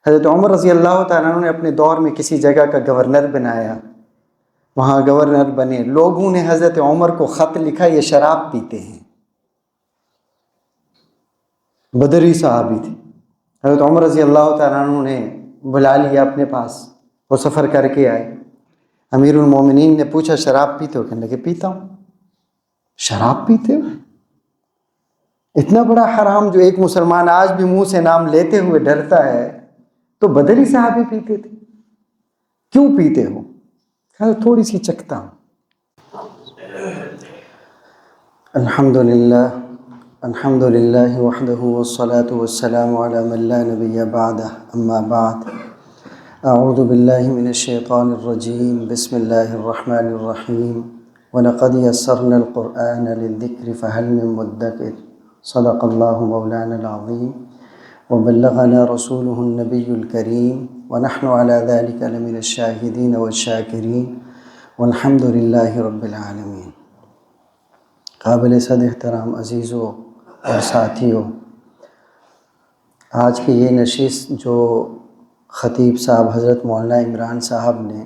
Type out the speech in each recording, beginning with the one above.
حضرت عمر رضی اللہ تعالیٰ عنہ نے اپنے دور میں کسی جگہ کا گورنر بنایا، وہاں گورنر بنے، لوگوں نے حضرت عمر کو خط لکھا یہ شراب پیتے ہیں، بدری صحابی تھے۔ حضرت عمر رضی اللہ تعالیٰ عنہ نے بلا لیا اپنے پاس، وہ سفر کر کے آئے، امیر المومنین نے پوچھا شراب پیتے ہو؟ کہنے لگے پیتا ہوں۔ شراب پیتے ہو؟ اتنا بڑا حرام جو ایک مسلمان آج بھی منہ سے نام لیتے ہوئے ڈرتا ہے، تو بدری صحابی پیتے تھے، کیوں پیتے ہو؟ کہا تھوڑی سی چکھتا ہوں۔ الحمد للہ وحدہ والصلاة والسلام علی من لا نبی بعدہ، اما بعد، اعوذ باللہ من الشیطان الرجیم، بسم اللہ الرحمن الرحیم، وَلَقَدْ يَسَّرْنَا الْقُرْآنَ لِلذِّكْرِ فَهَلْ مِن مُدَّكِرٍ۔ صدق اللہ مولانا العظیم وبلغنا رسولہ النبی الکریم ونحن علی ذلک لمن الشاہدین والشاکرین والحمد للہ رب العالمین۔ قابل صد احترام عزیزوں اور ساتھیوں، آج کی یہ نشست جو خطیب صاحب حضرت مولانا عمران صاحب نے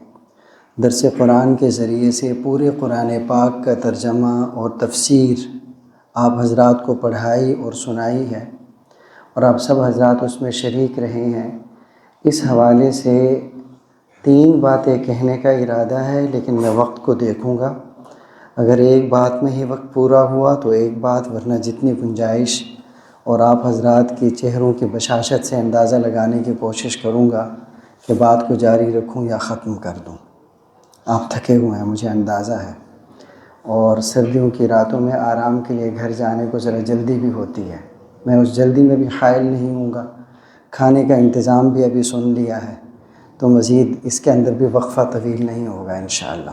درس قرآن کے ذریعے سے پورے قرآن پاک کا ترجمہ اور تفسیر آپ حضرات کو پڑھائی اور سنائی ہے، اور آپ سب حضرات اس میں شریک رہے ہیں، اس حوالے سے 3 باتیں کہنے کا ارادہ ہے، لیکن میں وقت کو دیکھوں گا، اگر ایک بات میں ہی وقت پورا ہوا تو ایک بات، ورنہ جتنی گنجائش اور آپ حضرات کے چہروں کی بشاشت سے اندازہ لگانے کی کوشش کروں گا کہ بات کو جاری رکھوں یا ختم کر دوں۔ آپ تھکے ہوئے ہیں مجھے اندازہ ہے، اور سردیوں کی راتوں میں آرام کے لیے گھر جانے کو ذرا جلدی بھی ہوتی ہے، میں اس جلدی میں بھی حائل نہیں ہوں گا، کھانے کا انتظام بھی ابھی سن لیا ہے، تو مزید اس کے اندر بھی وقفہ طویل نہیں ہوگا انشاءاللہ۔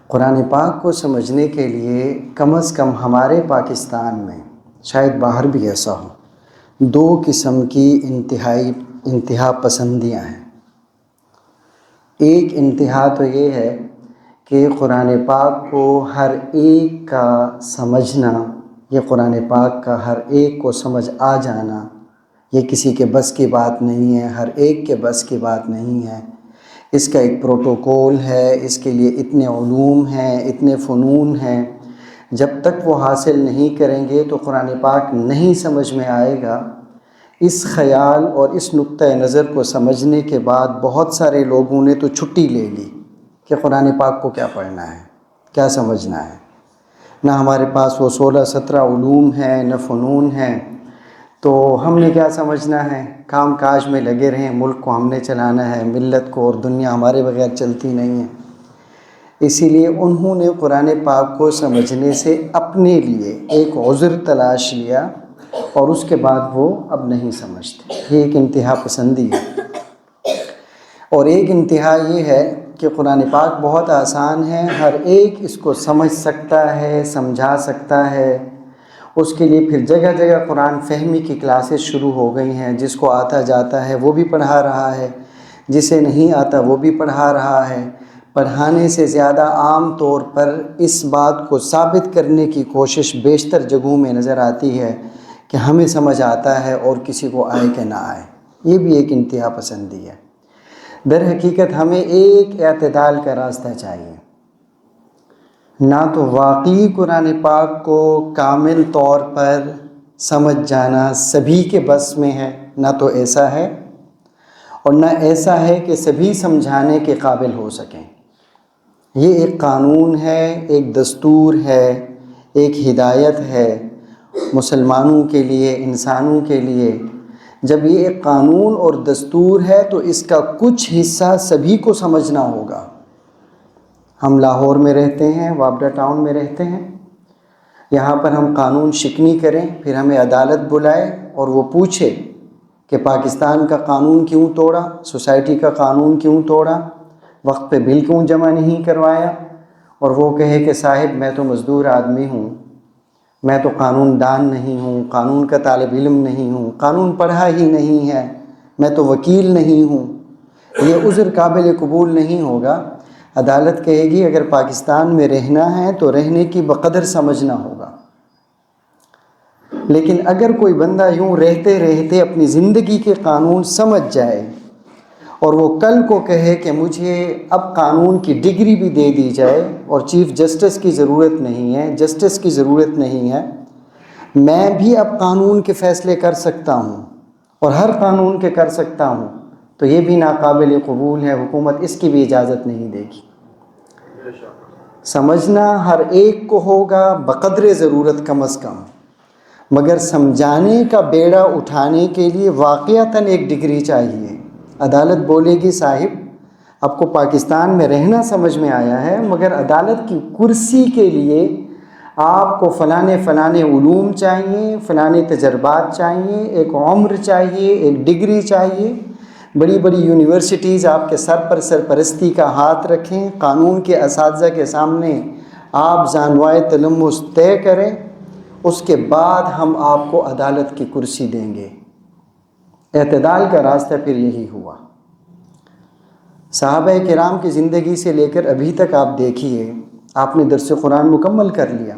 قرآن پاک کو سمجھنے کے لیے کم از کم ہمارے پاکستان میں، شاید باہر بھی ایسا ہو، 2 قسم کی انتہا پسندیاں ہیں۔ ایک انتہا تو یہ ہے کہ قرآن پاک کو ہر ایک کا سمجھنا، یہ قرآن پاک کا ہر ایک کو سمجھ آ جانا، یہ کسی کے بس کی بات نہیں ہے، ہر ایک کے بس کی بات نہیں ہے، اس کا ایک پروٹوکول ہے، اس کے لیے اتنے علوم ہیں، اتنے فنون ہیں، جب تک وہ حاصل نہیں کریں گے تو قرآن پاک نہیں سمجھ میں آئے گا۔ اس خیال اور اس نقطہ نظر کو سمجھنے کے بعد بہت سارے لوگوں نے تو چھٹی لے لی کہ قرآن پاک کو کیا پڑھنا ہے، کیا سمجھنا ہے، نہ ہمارے پاس وہ 16-17 علوم ہیں، نہ فنون ہیں، تو ہم نے کیا سمجھنا ہے، کام کاج میں لگے رہیں، ملک کو ہم نے چلانا ہے، ملت کو، اور دنیا ہمارے بغیر چلتی نہیں ہے۔ اسی لیے انہوں نے قرآن پاک کو سمجھنے سے اپنے لیے ایک عذر تلاش لیا، اور اس کے بعد وہ اب نہیں سمجھتے۔ یہ ایک انتہا پسندی ہے۔ اور ایک انتہا یہ ہے کہ قرآن پاک بہت آسان ہے، ہر ایک اس کو سمجھ سکتا ہے، سمجھا سکتا ہے، اس کے لیے پھر جگہ جگہ قرآن فہمی کی کلاسز شروع ہو گئی ہیں، جس کو آتا جاتا ہے وہ بھی پڑھا رہا ہے، جسے نہیں آتا وہ بھی پڑھا رہا ہے۔ پڑھانے سے زیادہ عام طور پر اس بات کو ثابت کرنے کی کوشش بیشتر جگہوں میں نظر آتی ہے کہ ہمیں سمجھ آتا ہے اور کسی کو آئے کہ نہ آئے، یہ بھی ایک انتہا پسندی ہے۔ در حقیقت ہمیں ایک اعتدال کا راستہ چاہیے، نہ تو واقعی قرآن پاک کو کامل طور پر سمجھ جانا سبھی کے بس میں ہے، نہ تو ایسا ہے، اور نہ ایسا ہے کہ سبھی سمجھانے کے قابل ہو سکیں۔ یہ ایک قانون ہے، ایک دستور ہے، ایک ہدایت ہے مسلمانوں کے لیے، انسانوں کے لیے۔ جب یہ ایک قانون اور دستور ہے تو اس کا کچھ حصہ سبھی کو سمجھنا ہوگا۔ ہم لاہور میں رہتے ہیں، وابڈا ٹاؤن میں رہتے ہیں، یہاں پر ہم قانون شکنی کریں، پھر ہمیں عدالت بلائے اور وہ پوچھے کہ پاکستان کا قانون کیوں توڑا، سوسائٹی کا قانون کیوں توڑا، وقت پہ بل کیوں جمع نہیں کروایا، اور وہ کہے کہ صاحب میں تو مزدور آدمی ہوں، میں تو قانون دان نہیں ہوں، قانون کا طالب علم نہیں ہوں، قانون پڑھا ہی نہیں ہے، میں تو وکیل نہیں ہوں، یہ عذر قابل قبول نہیں ہوگا۔ عدالت کہے گی اگر پاکستان میں رہنا ہے تو رہنے کی بقدر سمجھنا ہوگا، لیکن اگر کوئی بندہ یوں رہتے رہتے اپنی زندگی کے قانون سمجھ جائے اور وہ کل کو کہے کہ مجھے اب قانون کی ڈگری بھی دے دی جائے اور چیف جسٹس کی ضرورت نہیں ہے، جسٹس کی ضرورت نہیں ہے، میں بھی اب قانون کے فیصلے کر سکتا ہوں اور ہر قانون کے کر سکتا ہوں، تو یہ بھی ناقابل قبول ہے، حکومت اس کی بھی اجازت نہیں دے گی۔ سمجھنا ہر ایک کو ہوگا بقدر ضرورت کم از کم، مگر سمجھانے کا بیڑا اٹھانے کے لیے واقعتاً ایک ڈگری چاہیے۔ عدالت بولے گی صاحب آپ کو پاکستان میں رہنا سمجھ میں آیا ہے، مگر عدالت کی کرسی کے لیے آپ کو فلانے علوم چاہیے، فلانے تجربات چاہیے، ایک عمر چاہیے، ایک ڈگری چاہیے۔ بڑی بڑی یونیورسٹیز آپ کے سر پر سرپرستی کا ہاتھ رکھیں، قانون کے اساتذہ کے سامنے آپ زانوائے تلمس طے کریں، اس کے بعد ہم آپ کو عدالت کی کرسی دیں گے۔ اعتدال کا راستہ پھر یہی ہوا۔ صحابہ کرام کی زندگی سے لے کر ابھی تک آپ دیکھیے، آپ نے درس قرآن مکمل کر لیا،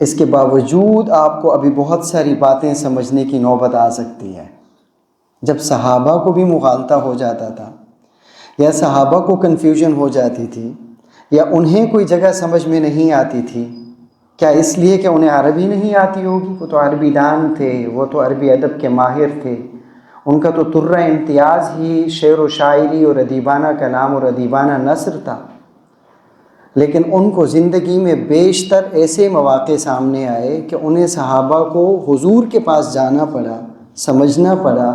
اس کے باوجود آپ کو ابھی بہت ساری باتیں سمجھنے کی نوبت آ سکتی ہے۔ جب صحابہ کو بھی مغالطہ ہو جاتا تھا یا صحابہ کو کنفیوژن ہو جاتی تھی یا انہیں کوئی جگہ سمجھ میں نہیں آتی تھی، کیا اس لیے کہ انہیں عربی نہیں آتی ہوگی؟ وہ تو عربی دان تھے، وہ تو عربی ادب کے ماہر تھے، ان کا تو طرہ امتیاز ہی شعر و شاعری اور ادیبانہ کلام اور ادیبانہ نثر تھا۔ لیکن ان کو زندگی میں بیشتر ایسے مواقع سامنے آئے کہ انہیں صحابہ کو حضور کے پاس جانا پڑا، سمجھنا پڑا۔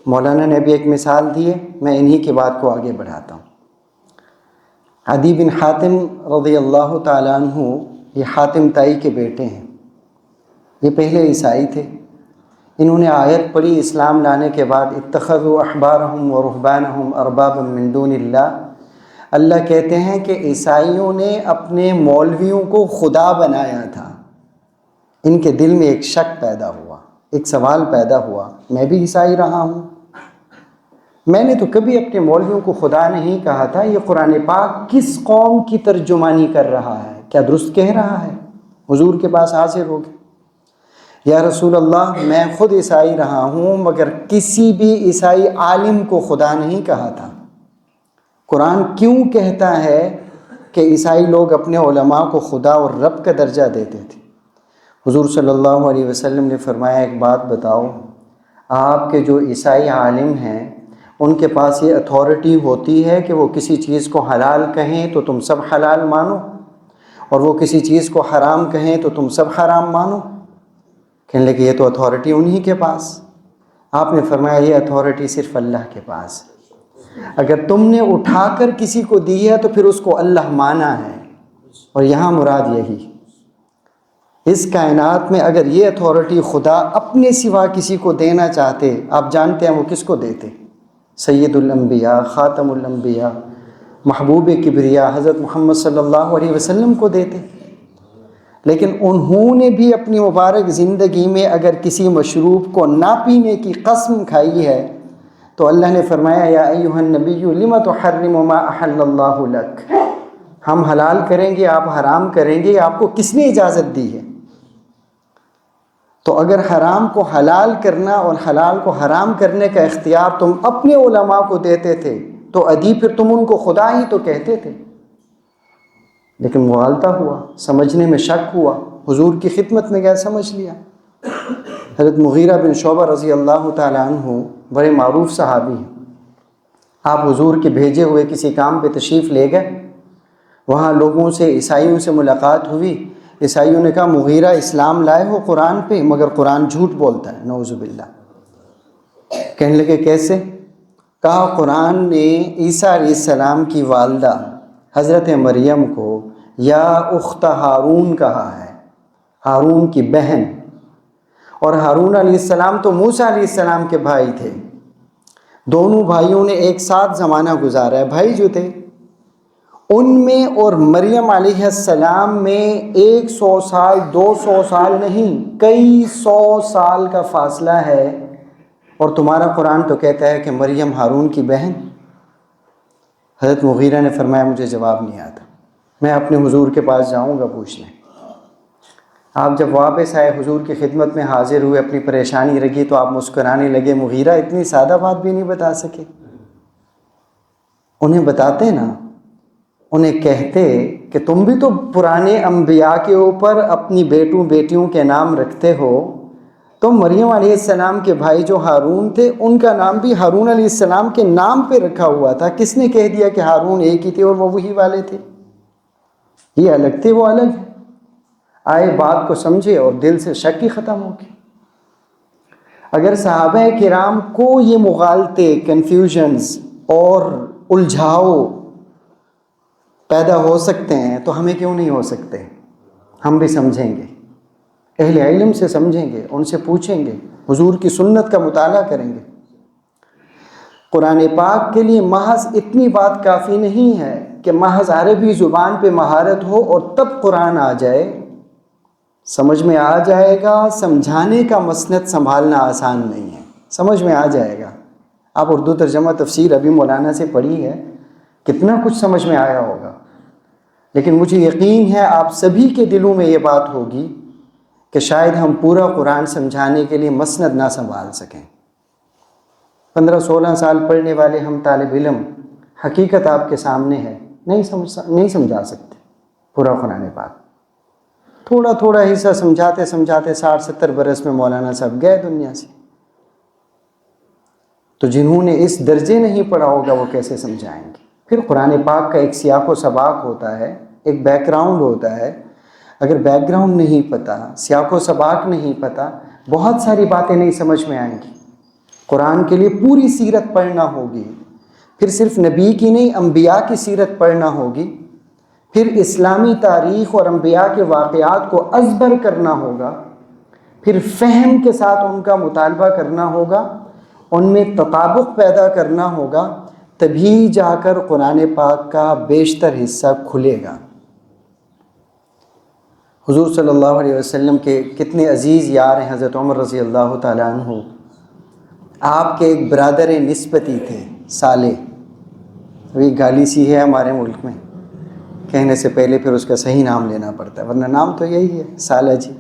مولانا نے بھی ایک مثال دی ہے، میں انہی کی بات کو آگے بڑھاتا ہوں۔ عدی بن حاتم رضی اللہ تعالیٰ عنہ، یہ حاتم تائی کے بیٹے ہیں، یہ پہلے عیسائی تھے۔ انہوں نے آیت پڑھی اسلام لانے کے بعد، اتخذوا احبارہم ورہبانہم اربابا من دون اللہ۔ اللہ کہتے ہیں کہ عیسائیوں نے اپنے مولویوں کو خدا بنایا تھا۔ ان کے دل میں ایک شک پیدا ہوا، ایک سوال پیدا ہوا، میں بھی عیسائی رہا ہوں، میں نے تو کبھی اپنے مولویوں کو خدا نہیں کہا تھا، یہ قرآن پاک کس قوم کی ترجمانی کر رہا ہے؟ کیا درست کہہ رہا ہے؟ حضور کے پاس حاضر ہو گئے، یا رسول اللہ میں خود عیسائی رہا ہوں مگر کسی بھی عیسائی عالم کو خدا نہیں کہا تھا۔ قرآن کیوں کہتا ہے کہ عیسائی لوگ اپنے علماء کو خدا اور رب کا درجہ دیتے تھے؟ حضور صلی اللہ علیہ وسلم نے فرمایا ایک بات بتاؤ، آپ کے جو عیسائی عالم ہیں ان کے پاس یہ اتھارٹی ہوتی ہے کہ وہ کسی چیز کو حلال کہیں تو تم سب حلال مانو، اور وہ کسی چیز کو حرام کہیں تو تم سب حرام مانو؟ کہنے لگے یہ تو اتھارٹی انہی کے پاس۔ آپ نے فرمایا یہ اتھارٹی صرف اللہ کے پاس ہے، اگر تم نے اٹھا کر کسی کو دی ہے تو پھر اس کو اللہ مانا ہے، اور یہاں مراد یہی، اس کائنات میں اگر یہ اتھارٹی خدا اپنے سوا کسی کو دینا چاہتے، آپ جانتے ہیں وہ کس کو دیتے؟ سید الانبیاء، خاتم الانبیاء، محبوب کبریا حضرت محمد صلی اللہ علیہ وسلم کو دیتے۔ لیکن انہوں نے بھی اپنی مبارک زندگی میں اگر کسی مشروب کو نہ پینے کی قسم کھائی ہے تو اللہ نے فرمایا یا ایھا النبی لم تحرم ما احل اللہ لک، ہم حلال کریں گے آپ حرام کریں گے، آپ کو کس نے اجازت دی ہے؟ تو اگر حرام کو حلال کرنا اور حلال کو حرام کرنے کا اختیار تم اپنے علماء کو دیتے تھے تو ادھی پھر تم ان کو خدا ہی تو کہتے تھے۔ لیکن مغالطہ ہوا، سمجھنے میں شک ہوا، حضور کی خدمت میں گئے سمجھ لیا۔ حضرت مغیرہ بن شعبہ رضی اللہ تعالیٰ عنہ بڑے معروف صحابی ہیں، آپ حضور کے بھیجے ہوئے کسی کام پہ تشریف لے گئے، وہاں لوگوں سے عیسائیوں سے ملاقات ہوئی، عیسائیوں نے کہا مغیرہ اسلام لائے ہو قرآن پہ مگر قرآن جھوٹ بولتا ہے، نعوذ باللہ۔ کہنے لگے کیسے؟ کہا قرآن نے عیسیٰ علیہ السلام کی والدہ حضرت مریم کو یا اخت ہارون کہا ہے، ہارون کی بہن، اور ہارون علیہ السلام تو موسیٰ علیہ السلام کے بھائی تھے، دونوں بھائیوں نے ایک ساتھ زمانہ گزارا ہے، بھائی جو تھے ان میں اور مریم علیہ السلام میں 100 سال 200 سال نہیں کئی 100 سال کا فاصلہ ہے، اور تمہارا قرآن تو کہتا ہے کہ مریم ہارون کی بہن۔ حضرت مغیرہ نے فرمایا مجھے جواب نہیں آتا، میں اپنے حضور کے پاس جاؤں گا پوچھنے۔ آپ جب واپس آئے حضور کی خدمت میں حاضر ہوئے، اپنی پریشانی رکھی تو آپ مسکرانے لگے۔ مغیرہ اتنی سادہ بات بھی نہیں بتا سکے؟ انہیں بتاتے نا، انہیں کہتے کہ تم بھی تو پرانے انبیاء کے اوپر اپنی بیٹوں بیٹیوں کے نام رکھتے ہو، تو مریم علیہ السلام کے بھائی جو ہارون تھے ان کا نام بھی ہارون علیہ السلام کے نام پہ رکھا ہوا تھا۔ کس نے کہہ دیا کہ ہارون ایک ہی تھے اور وہ وہی والے تھے؟ یہ الگ تھے، وہ الگ ہے۔ آئے بات کو سمجھے اور دل سے شک ہی ختم ہو گیا۔ اگر صحابہ کرام کو یہ مغالطے، کنفیوژنز اور الجھاؤ پیدا ہو سکتے ہیں تو ہمیں کیوں نہیں ہو سکتے؟ ہم بھی سمجھیں گے، اہل علم سے سمجھیں گے، ان سے پوچھیں گے، حضور کی سنت کا مطالعہ کریں گے۔ قرآن پاک کے لیے محض اتنی بات کافی نہیں ہے کہ محض عربی زبان پہ مہارت ہو اور تب قرآن آ جائے، سمجھ میں آ جائے گا۔ سمجھانے کا مسند سنبھالنا آسان نہیں ہے، سمجھ میں آ جائے گا۔ آپ اردو ترجمہ تفسیر ابھی مولانا سے پڑھی ہے، کتنا کچھ سمجھ میں آیا ہوگا، لیکن مجھے یقین ہے آپ سبھی کے دلوں میں یہ بات ہوگی کہ شاید ہم پورا قرآن سمجھانے کے لیے مسند نہ سنبھال سکیں۔ 15-16 سال پڑھنے والے ہم طالب علم، حقیقت آپ کے سامنے ہے، نہیں سمجھا سکتے پورا قرآن پاک۔ تھوڑا تھوڑا حصہ سمجھاتے سمجھاتے 60-70 برس میں مولانا صاحب گئے دنیا سے۔ تو جنہوں نے اس درجے نہیں پڑھا ہوگا وہ کیسے سمجھائیں گے؟ پھر قرآن پاک کا ایک سیاق و سباق ہوتا ہے، ایک بیک گراؤنڈ ہوتا ہے۔ اگر بیک گراؤنڈ نہیں پتہ، سیاق و سباق نہیں پتہ، بہت ساری باتیں نہیں سمجھ میں آئیں گی۔ قرآن کے لیے پوری سیرت پڑھنا ہوگی، پھر صرف نبی کی نہیں انبیاء کی سیرت پڑھنا ہوگی، پھر اسلامی تاریخ اور انبیاء کے واقعات کو ازبر کرنا ہوگا، پھر فہم کے ساتھ ان کا مطالبہ کرنا ہوگا، ان میں تطابق پیدا کرنا ہوگا، تبھی جا کر قرآن پاک کا بیشتر حصہ کھلے گا۔ حضور صلی اللہ علیہ وسلم کے کتنے عزیز یار ہیں حضرت عمر رضی اللہ تعالیٰ عنہ۔ آپ کے ایک برادر نسبتی تھے، صالح، وہی گالی سی ہے ہمارے ملک میں، کہنے سے پہلے پھر اس کا صحیح نام لینا پڑتا ہے، ورنہ نام تو یہی ہے، صالح جی۔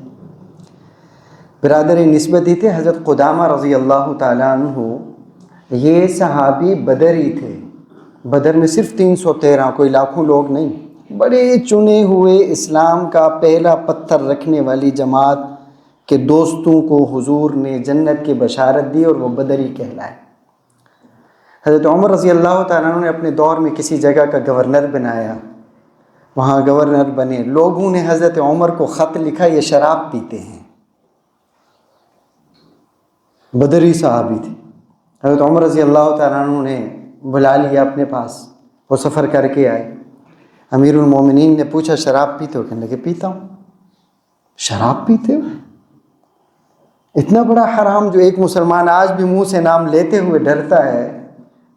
برادر نسبتی تھے حضرت قدامہ رضی اللہ تعالیٰ عنہ۔ یہ صحابی بدری تھے، بدر میں صرف 313، کوئی لاکھوں لوگ نہیں، بڑے چنے ہوئے اسلام کا پہلا پتھر رکھنے والی جماعت کے دوستوں کو حضور نے جنت کی بشارت دی اور وہ بدری کہلائے۔ حضرت عمر رضی اللہ تعالیٰ عنہ نے اپنے دور میں کسی جگہ کا گورنر بنایا، وہاں گورنر بنے، لوگوں نے حضرت عمر کو خط لکھا یہ شراب پیتے ہیں، بدری صحابی تھے۔ حضرت عمر رضی اللہ تعالیٰ عنہ نے بلا لیا اپنے پاس، وہ سفر کر کے آئے۔ امیر المومنین نے پوچھا شراب پیتے ہو؟ کہنے لگے پیتا ہوں۔ شراب پیتے ہو؟ اتنا بڑا حرام جو ایک مسلمان آج بھی منہ سے نام لیتے ہوئے ڈرتا ہے،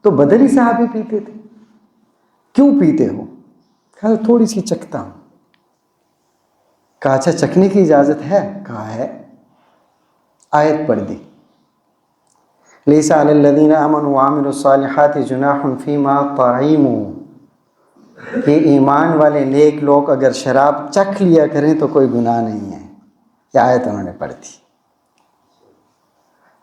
تو بدری صحابی پیتے تھے، کیوں پیتے ہو؟ کہا تھوڑی سی چکھتا ہوں۔ کہا اچھا چکھنے کی اجازت ہے؟ کہا ہے۔ آیت پڑھ دی، لیس علی الذین آمنوا وعملوا الصالحات جناح فیما طعموا، کہ ایمان والے نیک لوگ اگر شراب چکھ لیا کریں تو کوئی گناہ نہیں ہے۔ یہ آیت انہوں نے پڑھ دی۔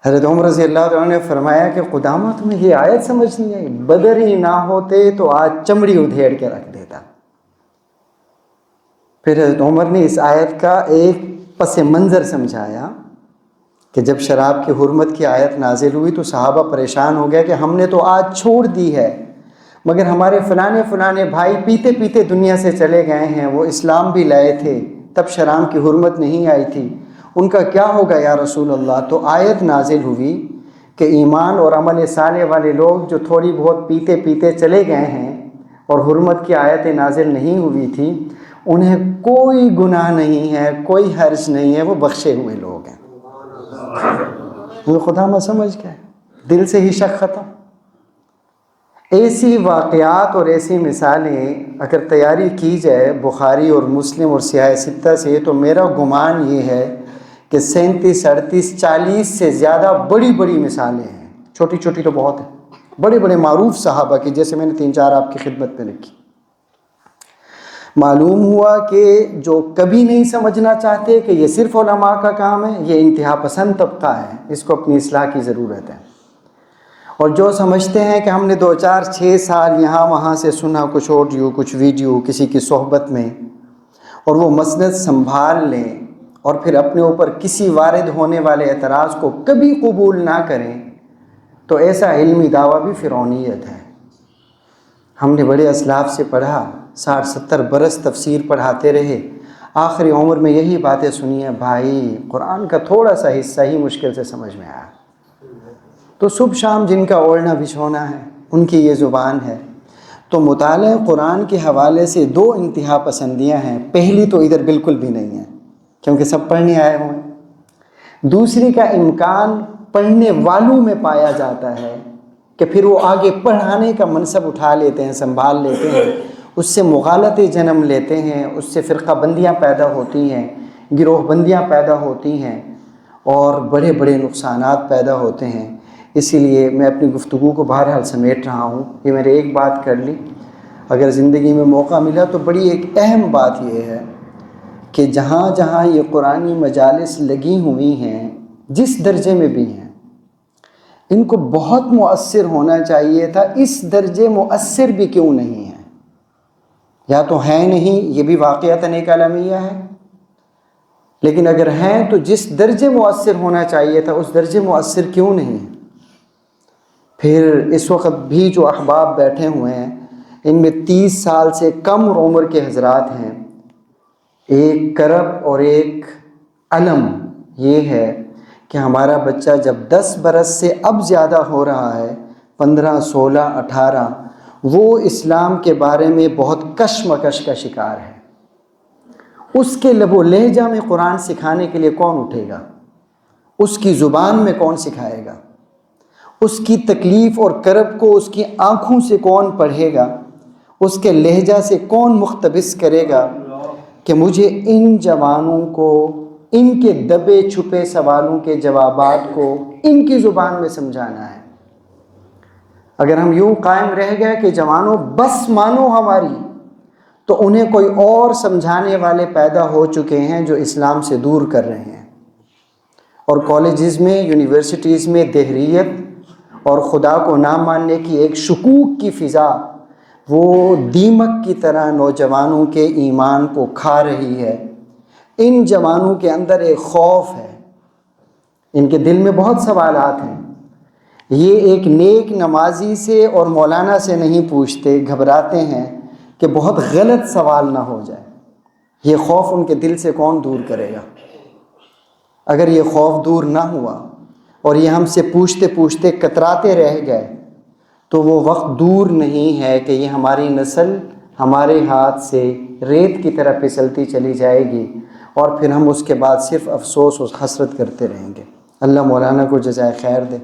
حضرت عمر رضی اللہ عنہ نے فرمایا کہ قدامہ تمہیں یہ آیت سمجھ نہیں آئی؟ بدر ہی نہ ہوتے تو آج چمڑی ادھیڑ کے رکھ دیتا۔ پھر حضرت عمر نے اس آیت کا ایک پس منظر سمجھایا کہ جب شراب کی حرمت کی آیت نازل ہوئی تو صحابہ پریشان ہو گیا کہ ہم نے تو آج چھوڑ دی ہے، مگر ہمارے فلانے بھائی پیتے پیتے دنیا سے چلے گئے ہیں، وہ اسلام بھی لائے تھے، تب شراب کی حرمت نہیں آئی تھی، ان کا کیا ہوگا یا رسول اللہ؟ تو آیت نازل ہوئی کہ ایمان اور عمل صالح والے لوگ جو تھوڑی بہت پیتے پیتے چلے گئے ہیں اور حرمت کی آیتیں نازل نہیں ہوئی تھی، انہیں کوئی گناہ نہیں ہے، کوئی حرج نہیں ہے، وہ بخشے ہوئے لوگ ہیں۔ وہ خدا سمجھ گئے، دل سے ہی شک ختم۔ ایسی واقعات اور ایسی مثالیں اگر تیاری کی جائے بخاری اور مسلم اور سیاہ ستہ سے، تو میرا گمان یہ ہے کہ 37، 38، 40 سے زیادہ بڑی بڑی مثالیں ہیں، چھوٹی چھوٹی تو بہت ہیں، بڑے بڑے معروف صحابہ کی، جیسے میں نے 3-4 آپ کی خدمت میں رکھی۔ معلوم ہوا کہ جو کبھی نہیں سمجھنا چاہتے کہ یہ صرف علماء کا کام ہے، یہ انتہا پسند طبقہ ہے، اس کو اپنی اصلاح کی ضرورت ہے۔ اور جو سمجھتے ہیں کہ ہم نے 2-4-6 سال یہاں وہاں سے سنا کچھ آڈیو کچھ ویڈیو کسی کی صحبت میں، اور وہ مسند سنبھال لیں اور پھر اپنے اوپر کسی وارد ہونے والے اعتراض کو کبھی قبول نہ کریں، تو ایسا علمی دعویٰ بھی فرعونیت ہے۔ ہم نے بڑے اسلاف سے پڑھا، 60-70 برس تفسیر پڑھاتے رہے، آخری عمر میں یہی باتیں سنی ہیں، بھائی قرآن کا تھوڑا سا حصہ ہی مشکل سے سمجھ میں آیا۔ تو صبح شام جن کا اوڑھنا بچھونا ہے، ان کی یہ زبان ہے۔ تو مطالعہ قرآن کے حوالے سے 2 انتہا پسندیاں ہیں۔ پہلی تو ادھر بالکل بھی نہیں ہے کیونکہ سب پڑھنے آئے ہوئے ہیں۔ دوسری کا امکان پڑھنے والوں میں پایا جاتا ہے کہ پھر وہ آگے پڑھانے کا منصب اٹھا لیتے ہیں، سنبھال لیتے ہیں، اس سے مغالطے جنم لیتے ہیں، اس سے فرقہ بندیاں پیدا ہوتی ہیں، گروہ بندیاں پیدا ہوتی ہیں، اور بڑے بڑے نقصانات پیدا ہوتے ہیں۔ اسی لیے میں اپنی گفتگو کو بہرحال سمیٹ رہا ہوں۔ یہ میں نے ایک بات کر لی، اگر زندگی میں موقع ملا تو بڑی ایک اہم بات یہ ہے کہ جہاں جہاں یہ قرآنی مجالس لگی ہوئی ہیں، جس درجے میں بھی ہیں، ان کو بہت مؤثر ہونا چاہیے تھا۔ اس درجے مؤثر بھی کیوں نہیں ہے؟ یا تو ہیں نہیں، یہ بھی واقعتاً ایک المیہ ہے، لیکن اگر ہیں تو جس درجے مؤثر ہونا چاہیے تھا اس درجے مؤثر کیوں نہیں ہے؟ پھر اس وقت بھی جو احباب بیٹھے ہوئے ہیں، ان میں 30 سال سے کم عمر کے حضرات ہیں۔ ایک کرب اور ایک علم یہ ہے کہ ہمارا بچہ جب 10 برس سے اب زیادہ ہو رہا ہے، 15 16 18، وہ اسلام کے بارے میں بہت کشمکش کا شکار ہے۔ اس کے لب و لہجہ میں قرآن سکھانے کے لیے کون اٹھے گا؟ اس کی زبان میں کون سکھائے گا؟ اس کی تکلیف اور کرب کو اس کی آنکھوں سے کون پڑھے گا؟ اس کے لہجہ سے کون مقتبس کرے گا کہ مجھے ان جوانوں کو ان کے دبے چھپے سوالوں کے جوابات کو ان کی زبان میں سمجھانا ہے؟ اگر ہم یوں قائم رہ گئے کہ جوانوں بس مانو ہماری، تو انہیں کوئی اور سمجھانے والے پیدا ہو چکے ہیں جو اسلام سے دور کر رہے ہیں۔ اور کالجز میں، یونیورسٹیز میں دہریت اور خدا کو نہ ماننے کی ایک شکوک کی فضا وہ دیمک کی طرح نوجوانوں کے ایمان کو کھا رہی ہے۔ ان جوانوں کے اندر ایک خوف ہے، ان کے دل میں بہت سوالات ہیں۔ یہ ایک نیک نمازی سے اور مولانا سے نہیں پوچھتے، گھبراتے ہیں کہ بہت غلط سوال نہ ہو جائے۔ یہ خوف ان کے دل سے کون دور کرے گا؟ اگر یہ خوف دور نہ ہوا اور یہ ہم سے پوچھتے پوچھتے کتراتے رہ گئے، تو وہ وقت دور نہیں ہے کہ یہ ہماری نسل ہمارے ہاتھ سے ریت کی طرح پھسلتی چلی جائے گی، اور پھر ہم اس کے بعد صرف افسوس اور حسرت کرتے رہیں گے۔ اللہ مولانا کو جزائے خیر دے۔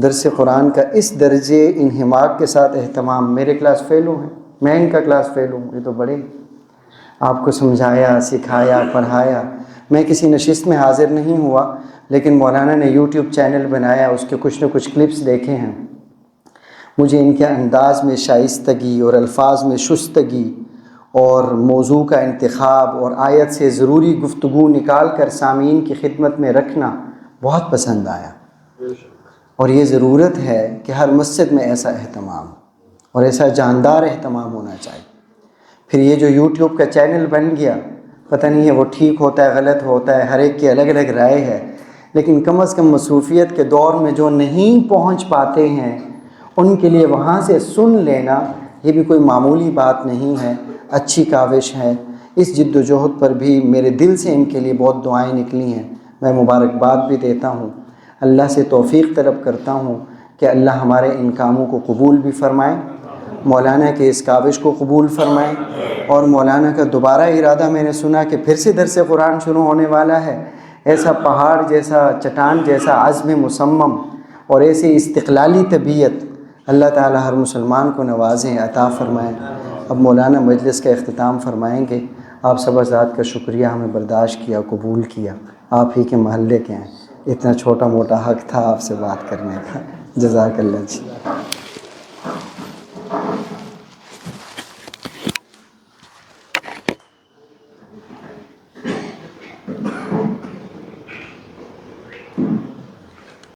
درس قرآن کا اس درجے انہماک کے ساتھ اہتمام، میرے کلاس فیلو ہیں، میں ان کا کلاس فیلو ہوں، یہ تو بڑے آپ کو سمجھایا، سکھایا، پڑھایا۔ میں کسی نشست میں حاضر نہیں ہوا، لیکن مولانا نے یوٹیوب چینل بنایا، اس کے کچھ نہ کچھ کلپس دیکھے ہیں۔ مجھے ان کے انداز میں شائستگی اور الفاظ میں شستگی اور موضوع کا انتخاب اور آیت سے ضروری گفتگو نکال کر سامعین کی خدمت میں رکھنا بہت پسند آیا۔ اور یہ ضرورت ہے کہ ہر مسجد میں ایسا اہتمام اور ایسا جاندار اہتمام ہونا چاہیے۔ پھر یہ جو یوٹیوب کا چینل بن گیا، پتہ نہیں ہے وہ ٹھیک ہوتا ہے غلط ہوتا ہے، ہر ایک کی الگ الگ رائے ہے، لیکن کم از کم مصروفیت کے دور میں جو نہیں پہنچ پاتے ہیں ان کے لیے وہاں سے سن لینا یہ بھی کوئی معمولی بات نہیں ہے، اچھی کاوش ہے۔ اس جد و جہد پر بھی میرے دل سے ان کے لیے بہت دعائیں نکلی ہیں، میں مبارکباد بھی دیتا ہوں۔ اللہ سے توفیق طلب کرتا ہوں کہ اللہ ہمارے ان کاموں کو قبول بھی فرمائے، مولانا کے اس کاوش کو قبول فرمائے، اور مولانا کا دوبارہ ارادہ میں نے سنا کہ پھر سے درس قرآن شروع ہونے والا ہے۔ ایسا پہاڑ جیسا، چٹان جیسا عزم مصمم اور ایسی استقلالی طبیعت اللہ تعالی ہر مسلمان کو نوازیں، عطا فرمائیں۔ اب مولانا مجلس کا اختتام فرمائیں گے۔ آپ سب حضرات کا شکریہ، ہمیں برداشت کیا، قبول کیا، آپ ہی کے محلے کے ہیں، اتنا چھوٹا موٹا حق تھا آپ سے بات کرنے کا۔ جزاک اللہ جی۔